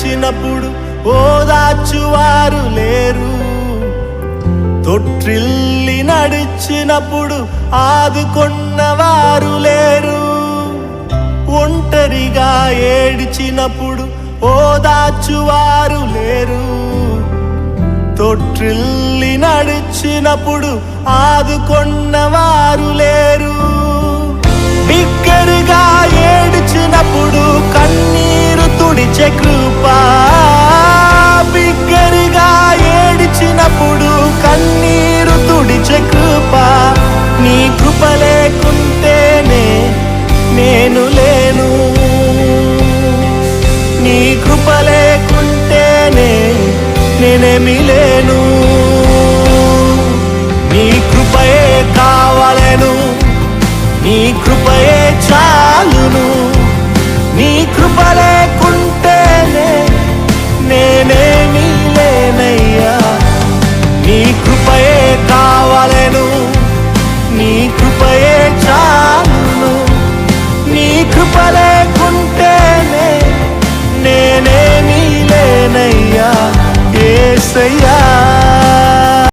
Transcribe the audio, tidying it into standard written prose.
ఏడ్చినప్పుడు ఓదార్చువారు లేరు, తొట్టిల్లి నడిచినప్పుడు ఆదుకొన్నవారు లేరు. ఒంటరిగా ఏడ్చినప్పుడు ఓదార్చువారు లేరు, తొట్టిల్లి నడిచినప్పుడు ఆదుకొన్నవారు లేరు. బిగ్గరగా ఏడ్చినప్పుడు కన్నీరు తుడిచే కృప, బిగ్గరగా ఏడ్చినప్పుడు కన్నీరు తుడిచే కృప. నీ కృప లేకుంటేనే నేను లేను, నీ కృప లేకుంటేనే నేనేమి లేను. నీ కృపయే కావాలను, నీ కృపయే చాలును. నీ కృప లేకుంటేనే నేనేమి లేనయ్యా. నీ కృపయే కావాలను, నీ